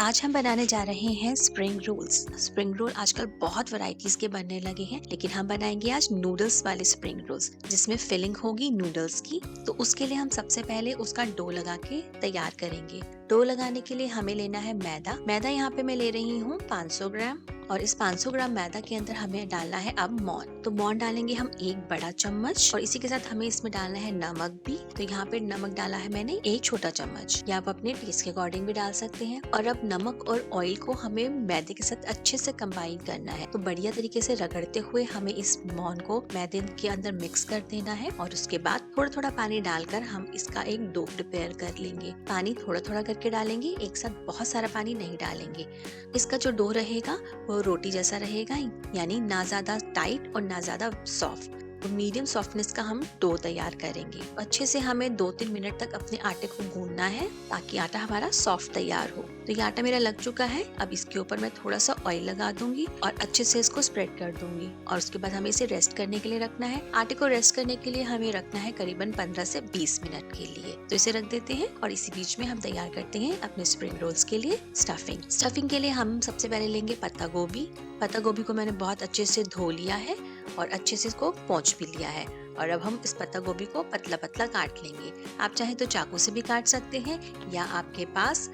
आज हम बनाने जा रहे हैं स्प्रिंग रोल्स। स्प्रिंग रोल आजकल बहुत वैरायटीज के बनने लगे हैं, लेकिन हम बनाएंगे आज नूडल्स वाले स्प्रिंग रोल्स जिसमें फिलिंग होगी नूडल्स की। तो उसके लिए हम सबसे पहले उसका डो लगा के तैयार करेंगे। डो लगाने के लिए हमें लेना है मैदा। मैदा यहाँ पे मैं ले रही हूँ 500 ग्राम, और इस 500 ग्राम मैदा के अंदर हमें डालना है अब मौन। तो मौन डालेंगे हम 1 बड़ा चम्मच, और इसी के साथ हमें इसमें डालना है नमक भी। तो यहाँ पे नमक डाला है मैंने 1 छोटा चम्मच, या आप अपने टेस्ट के अकॉर्डिंग भी डाल सकते हैं। और अब नमक और ऑयल को हमें मैदे के साथ अच्छे से कंबाइन करना है। तो बढ़िया तरीके से रगड़ते हुए हमें इस मौन को मैदे के अंदर मिक्स कर देना है, और उसके बाद थोड़ा थोड़ा पानी डालकर हम इसका एक डो प्रिपेयर कर लेंगे। पानी थोड़ा थोड़ा करके डालेंगे, एक साथ बहुत सारा पानी नहीं डालेंगे। इसका जो डो रहेगा वो रोटी जैसा रहेगा, यानी ना ज्यादा टाइट और ना ज्यादा सॉफ्ट। तो मीडियम सॉफ्टनेस का हम डो तैयार करेंगे। अच्छे से हमें 2-3 मिनट तक अपने आटे को गूंदना है ताकि आटा हमारा सॉफ्ट तैयार हो। तो ये आटा मेरा लग चुका है। अब इसके ऊपर मैं थोड़ा सा ऑयल लगा दूंगी और अच्छे से इसको स्प्रेड कर दूंगी, और उसके बाद हमें इसे रेस्ट करने के लिए रखना है। आटे को रेस्ट करने के लिए हमें रखना है करीबन 15 से 20 मिनट के लिए। तो इसे रख देते हैं, और इसी बीच में हम तैयार करते हैं अपने स्प्रिंग रोल्स के लिए स्टफिंग। स्टफिंग के लिए हम सबसे पहले लेंगे पत्ता गोभी। पत्ता गोभी को मैंने बहुत अच्छे से धो लिया है और अच्छे से इसको पोंछ भी लिया है। और अब हम इस पत्ता गोभी को पतला पतला काट लेंगे। आप चाहे तो चाकू से भी काट सकते हैं, या आपके पास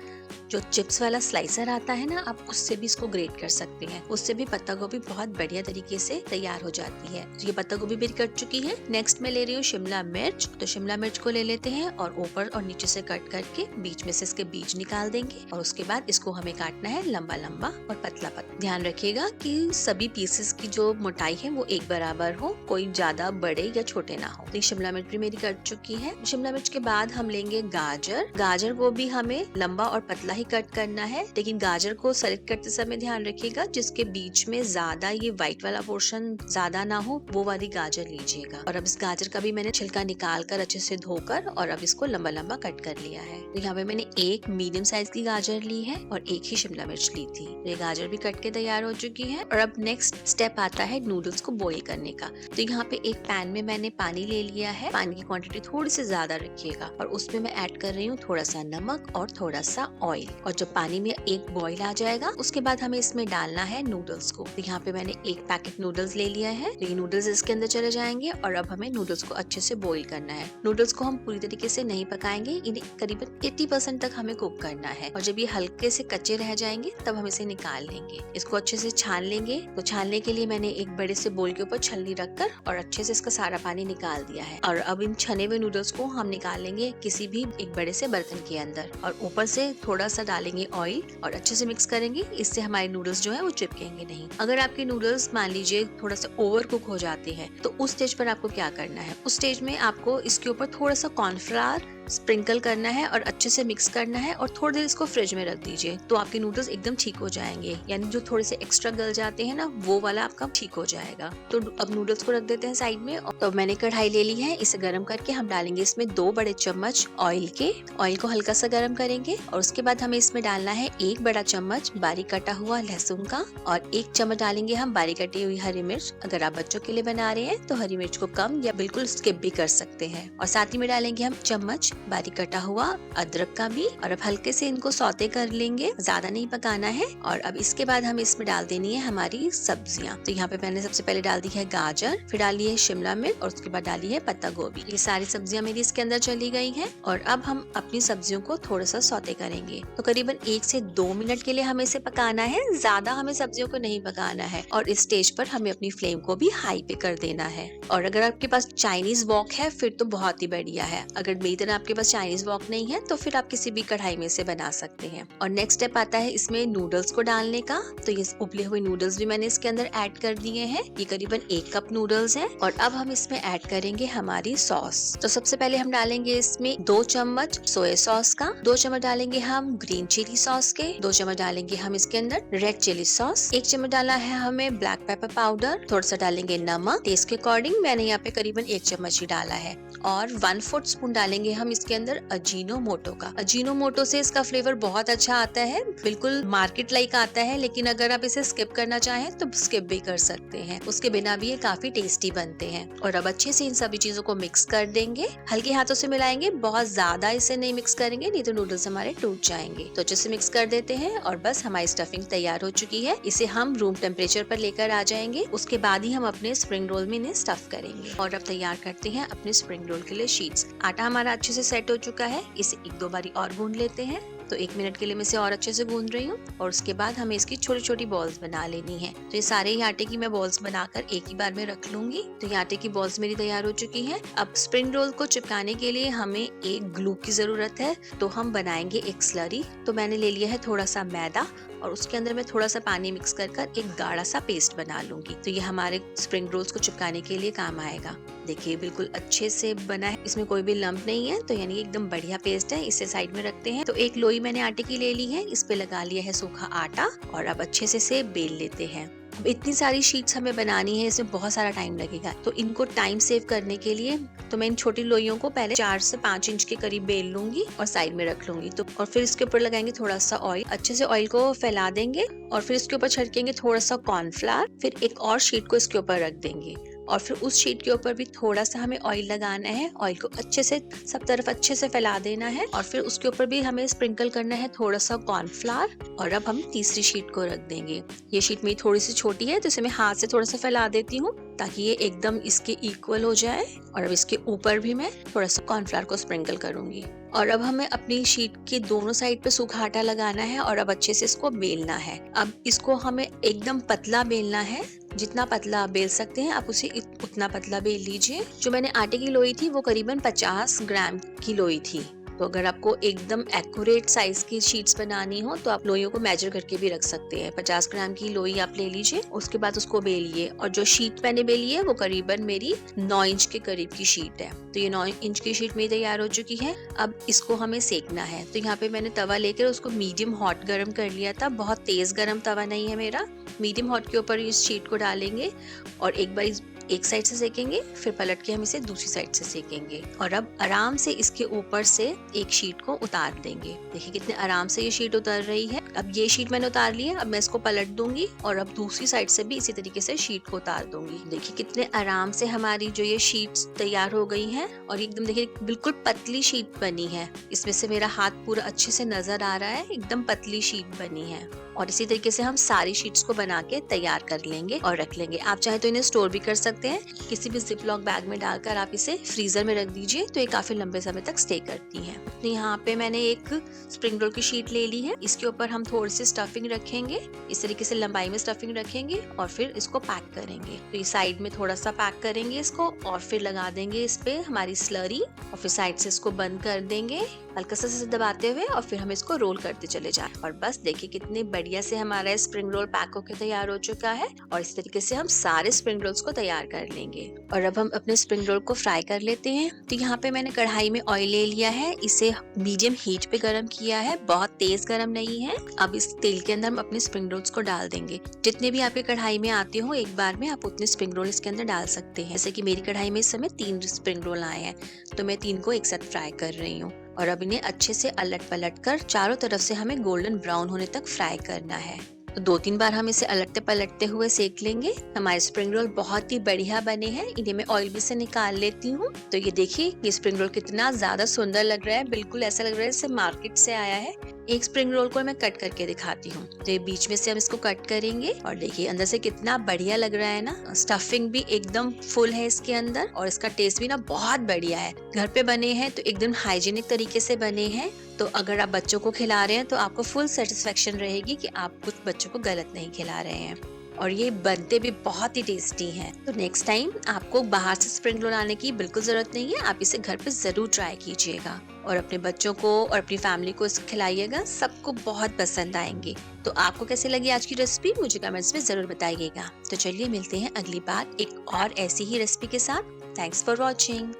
जो चिप्स वाला स्लाइसर आता है ना, आप उससे भी इसको ग्रेट कर सकते हैं। उससे भी पत्ता गोभी बहुत बढ़िया तरीके से तैयार हो जाती है। तो ये पत्ता गोभी भी कट चुकी है। नेक्स्ट मैं ले रही हूँ शिमला मिर्च। तो शिमला मिर्च को ले लेते हैं और ऊपर और नीचे से कट करके बीच में से इसके बीज निकाल देंगे, और उसके बाद इसको हमें काटना है लंबा लंबा और पतला पतला। ध्यान रखिएगा कि सभी पीसेस की जो मोटाई है वो एक बराबर हो, कोई ज्यादा बड़े या छोटे ना हो। तो शिमला मिर्च भी मेरी कट चुकी है। शिमला मिर्च के बाद हम लेंगे गाजर। गाजर को भी हमें लंबा और पतला ही कट करना है, लेकिन गाजर को सेलेक्ट करते समय ध्यान रखिएगा जिसके बीच में ज्यादा ये व्हाइट वाला पोर्शन ज्यादा ना हो, वो वाली गाजर लीजिएगा। और अब इस गाजर का भी मैंने छिलका निकाल कर अच्छे से धोकर और अब इसको लंबा लंबा कट कर लिया है। तो यहाँ पे मैंने एक मीडियम साइज की गाजर ली है और एक ही शिमला मिर्च ली थी। तो ये गाजर भी कट के तैयार हो चुकी है। और अब नेक्स्ट स्टेप आता है नूडल्स को बॉईल करने का। तो यहाँ पे एक पैन में मैंने पानी ले लिया है। पानी की क्वांटिटी थोड़ी सी ज्यादा रखिएगा, और उसमें मैं ऐड कर रही हूँ थोड़ा सा नमक और थोड़ा सा ऑयल। और जब पानी में एक बॉईल आ जाएगा उसके बाद हमें इसमें डालना है नूडल्स को। तो यहाँ पे मैंने एक पैकेट नूडल्स ले लिया है। तो ये नूडल्स इसके अंदर चले जाएंगे, और अब हमें नूडल्स को अच्छे से बॉईल करना है। नूडल्स को हम पूरी तरीके से नहीं पकाएंगे, इन्हें करीबन 80% तक हमें कुक करना है। और जब ये हल्के से कच्चे रह जाएंगे तब हम इसे निकाल लेंगे। इसको अच्छे से छान लेंगे। तो छानने के लिए मैंने एक बड़े से बोल के ऊपर छलनी रखकर और अच्छे से इसका सारा पानी निकाल दिया है। और अब इन छने हुए नूडल्स को हम निकाल लेंगे किसी भी एक बड़े से बर्तन के अंदर, और ऊपर से थोड़ा सा डालेंगे ऑयल और अच्छे से मिक्स करेंगे। इससे हमारे नूडल्स जो है वो चिपकेंगे नहीं। अगर आपके नूडल्स मान लीजिए थोड़ा सा ओवर कुक हो जाते हैं, तो उस स्टेज पर आपको क्या करना है, उस स्टेज में आपको इसके ऊपर थोड़ा सा कॉर्नफ्लावर स्प्रिंकल करना है और अच्छे से मिक्स करना है, और थोड़ी देर इसको फ्रिज में रख दीजिए। तो आपके नूडल्स एकदम ठीक हो जाएंगे, यानी जो थोड़े से एक्स्ट्रा गल जाते हैं ना, वो वाला आपका ठीक हो जाएगा। तो अब नूडल्स को रख देते हैं साइड में। तो मैंने कढ़ाई ले ली है, इसे गर्म करके हम डालेंगे इसमें 2 बड़े चम्मच ऑयल के। ऑयल को हल्का सा गर्म करेंगे, और उसके बाद हमें इसमें डालना है 1 बड़ा चम्मच बारीक कटा हुआ लहसुन का, और 1 चम्मच डालेंगे हम बारीक कटी हुई हरी मिर्च। अगर आप बच्चों के लिए बना रहे हैं तो हरी मिर्च को कम या बिल्कुल स्किप भी कर सकते हैं। और साथ ही में डालेंगे हम चम्मच बारीक कटा हुआ अदरक का भी। और अब हल्के से इनको सौते कर लेंगे, ज्यादा नहीं पकाना है। और अब इसके बाद हमें इसमें डाल देनी है हमारी सब्जियां। तो यहाँ पे मैंने सबसे पहले डाल दी है गाजर, फिर डाली है शिमला मिर्च, और उसके बाद डाली है पत्ता गोभी। ये सारी सब्जियां मेरी इसके अंदर चली गई हैं। और अब हम अपनी सब्जियों को थोड़ा सा सौते करेंगे। तो करीबन 1 से 2 मिनट के लिए हमें इसे पकाना है, ज्यादा हमें सब्जियों को नहीं पकाना है। और इस स्टेज पर हमें अपनी फ्लेम को भी हाई पे कर देना है। और अगर आपके पास चाइनीज वॉक है फिर तो बहुत ही बढ़िया है। अगर मेरी तरह आपके पास चाइनीज वॉक नहीं है तो फिर आप किसी भी कढ़ाई में से बना सकते हैं। और नेक्स्ट स्टेप आता है इसमें नूडल्स को डालने का। तो ये उबले हुए नूडल्स भी मैंने इसके अंदर ऐड कर दिए हैं। ये करीबन 1 कप नूडल्स है। और अब हम इसमें ऐड करेंगे हमारी सॉस। तो सबसे पहले हम डालेंगे इसमें 2 चम्मच सोया सॉस का, 2 चम्मच डालेंगे हम ग्रीन चिली सॉस के, 2 चम्मच डालेंगे हम इसके अंदर रेड चिली सॉस, 1 चम्मच डाला है हमें ब्लैक पेपर पाउडर, थोड़ा सा डालेंगे नमक टेस्ट के अकॉर्डिंग। मैंने यहाँ पे करीबन 1 चम्मच ही डाला है। और 1/4 स्पून डालेंगे हम इसके अंदर अजीनोमोटो का। अजीनोमोटो से इसका फ्लेवर बहुत अच्छा आता है, बिल्कुल मार्केट लाइक आता है, लेकिन अगर आप इसे स्किप करना चाहें तो स्किप भी कर सकते हैं, उसके बिना भी ये काफी टेस्टी बनते हैं। और अब अच्छे से इन सभी चीजों को मिक्स कर देंगे, हल्के हाथों से मिलाएंगे, बहुत ज्यादा इसे नहीं मिक्स करेंगे नहीं तो नूडल्स हमारे टूट जाएंगे। तो अच्छे से मिक्स कर देते हैं और बस हमारी स्टफिंग तैयार हो चुकी है। इसे हम रूम टेम्परेचर पर लेकर आ जाएंगे, उसके बाद ही हम अपने स्प्रिंग रोल में इन्हें स्टफ करेंगे। और अब तैयार करते हैं अपने स्प्रिंग रोल के लिए शीट्स। आटा हमारा अच्छे से सेट हो चुका है, इसे एक दो बारी और गूंद लेते हैं। तो 1 मिनट के लिए मैं इसे और अच्छे से गूंद रही हूँ और उसके बाद हमें इसकी छोटी छोटी बॉल्स बना लेनी है। तो ये सारे ही आटे की मैं बॉल्स बनाकर एक ही बार में रख लूंगी। तो ये आटे की बॉल्स मेरी तैयार हो चुकी हैं। अब स्प्रिंग रोल को चिपकाने के लिए हमें एक ग्लू की जरूरत है, तो हम बनाएंगे एक स्लरी। तो मैंने ले लिया है थोड़ा सा मैदा और उसके अंदर मैं थोड़ा सा पानी मिक्स कर एक गाढ़ा सा पेस्ट बना लूंगी। तो ये हमारे स्प्रिंग रोल्स को चिपकाने के लिए काम आएगा। देखिए बिल्कुल अच्छे से बना है, इसमें कोई भी लंप नहीं है, तो यानी एकदम बढ़िया पेस्ट है। इसे साइड में रखते हैं। तो एक लोई मैंने आटे की ले ली है, इस पे लगा लिया है सूखा आटा और अब अच्छे से इसे बेल लेते हैं। अब इतनी सारी शीट्स हमें बनानी है, इसमें बहुत सारा टाइम लगेगा, तो इनको टाइम सेव करने के लिए तो मैं इन छोटी लोइयों को पहले 4 से 5 इंच के करीब बेल लूंगी और साइड में रख लूंगी। तो और फिर इसके ऊपर लगाएंगे थोड़ा सा ऑयल, अच्छे से ऑयल को फैला देंगे और फिर इसके ऊपर छिड़केंगे थोड़ा सा कॉर्नफ्लावर। फिर एक और शीट को इसके ऊपर रख देंगे और फिर उस शीट के ऊपर भी थोड़ा सा हमें ऑयल लगाना है। ऑयल को अच्छे से सब तरफ अच्छे से फैला देना है और फिर उसके ऊपर भी हमें स्प्रिंकल करना है थोड़ा सा कॉर्नफ्लावर। और अब हम तीसरी शीट को रख देंगे। ये शीट मेरी थोड़ी सी छोटी है, तो इसे मैं हाथ से थोड़ा सा फैला देती हूँ ताकि ये एकदम इसके इक्वल हो जाए। और अब इसके ऊपर भी मैं थोड़ा सा कॉर्नफ्लावर को स्प्रिंकल करूंगी। और अब हमें अपनी शीट के दोनों साइड पे सूखा आटा लगाना है और अब अच्छे से इसको बेलना है। अब इसको हमें एकदम पतला बेलना है, जितना पतला आप बेल सकते हैं आप उसे उतना पतला बेल लीजिए। जो मैंने आटे की लोई थी वो करीबन 50 ग्राम की लोई थी। तो अगर आपको एकदम एक्यूरेट साइज की शीट्स बनानी हो तो आप लोइयों को मेजर करके भी रख सकते हैं। 50 ग्राम की लोई आप ले लीजिए, उसके बाद उसको बेलिए। और जो शीट मैंने बेली है वो करीबन मेरी 9 इंच के करीब की शीट है। तो ये 9 इंच की शीट मेरी तैयार हो चुकी है। अब इसको हमें सेकना है। तो यहाँ पे मैंने तवा लेकर उसको मीडियम हॉट गर्म कर लिया था, बहुत तेज गर्म तवा नहीं है मेरा। मीडियम हॉट के ऊपर इस शीट को डालेंगे और एक बार एक साइड से सेकेंगे, फिर पलट के हम इसे दूसरी साइड से सेकेंगे। और अब आराम से इसके ऊपर से एक शीट को उतार देंगे। देखिए कितने आराम से ये शीट उतर रही है। अब ये शीट मैंने उतार ली है, अब मैं इसको पलट दूंगी और अब दूसरी साइड से भी इसी तरीके से शीट को उतार दूंगी। देखिए कितने आराम से हमारी जो ये शीट्स तैयार हो गई हैं और एकदम देखिए बिल्कुल पतली शीट बनी है। इसमें से मेरा हाथ पूरा अच्छे से नजर आ रहा है, एकदम पतली शीट बनी है। और इसी तरीके से हम सारी शीट्स को बना के तैयार कर लेंगे और रख लेंगे। आप चाहे तो इन्हें स्टोर भी कर सकते हैं, किसी भी जिपलॉक बैग में डालकर आप इसे फ्रीजर में रख दीजिए, तो ये काफी लंबे समय तक स्टे करती हैं। तो यहाँ पे मैंने एक स्प्रिंग रोल की शीट ले ली है, इसके ऊपर हम थोड़ी सी स्टफिंग रखेंगे, इस तरीके से लंबाई में स्टफिंग रखेंगे और फिर इसको पैक करेंगे। तो ये साइड में थोड़ा सा पैक करेंगे इसको और फिर लगा देंगे इस पे हमारी स्लरी और फिर साइड से इसको बंद कर देंगे हल्का सा दबाते हुए और फिर हम इसको रोल करते चले जाएं। और बस देखिए कितने बढ़िया से हमारा स्प्रिंग रोल पैक होकर तैयार हो चुका है। और इस तरीके से हम सारे स्प्रिंग रोल्स को तैयार कर लेंगे। और अब हम अपने स्प्रिंग रोल को फ्राई कर लेते हैं। तो यहाँ पे मैंने कढ़ाई में ऑयल ले लिया है, इसे मीडियम हीट पे गरम किया है, बहुत तेज गरम नहीं है। अब इस तेल के अंदर हम अपने स्प्रिंग रोल्स को डाल देंगे। जितने भी आपके कढ़ाई में आते हो एक बार में आप उतने स्प्रिंग रोल इसके अंदर डाल सकते हैं। जैसे कि मेरी कढ़ाई में इस समय 3 स्प्रिंग रोल आए हैं, तो मैं 3 को एक साथ फ्राई कर रही हूँ। और अब इन्हें अच्छे से अलट पलट कर चारों तरफ से हमें गोल्डन ब्राउन होने तक फ्राई करना है। तो 2-3 बार हम इसे अलटते पलटते हुए सेक लेंगे। हमारे स्प्रिंग रोल बहुत ही बढ़िया बने हैं। इन्हें मैं ऑयल भी से निकाल लेती हूँ। तो ये देखिए ये स्प्रिंग रोल कितना ज्यादा सुंदर लग रहा है, बिल्कुल ऐसा लग रहा है जैसे मार्केट से आया है। एक स्प्रिंग रोल को मैं कट करके दिखाती हूँ। तो ये बीच में से हम इसको कट करेंगे और देखिए अंदर से कितना बढ़िया लग रहा है ना। स्टफिंग भी एकदम फुल है इसके अंदर और इसका टेस्ट भी ना बहुत बढ़िया है। घर पे बने हैं तो एकदम हाइजीनिक तरीके से बने हैं। तो अगर आप बच्चों को खिला रहे हैं तो आपको फुल सेटिस्फेक्शन रहेगी कि आप कुछ बच्चों को गलत नहीं खिला रहे हैं। और ये बनते भी बहुत ही टेस्टी हैं। तो नेक्स्ट टाइम आपको बाहर से स्प्रिंग रोल लाने की बिल्कुल जरूरत नहीं है, आप इसे घर पे जरूर ट्राई कीजिएगा और अपने बच्चों को और अपनी फैमिली को इसे खिलाइएगा, सबको बहुत पसंद आएंगे। तो आपको कैसी लगी आज की रेसिपी मुझे कमेंट्स में जरूर बताइएगा। तो चलिए मिलते हैं अगली बार एक और ऐसी ही रेसिपी के साथ। Thanks for watching.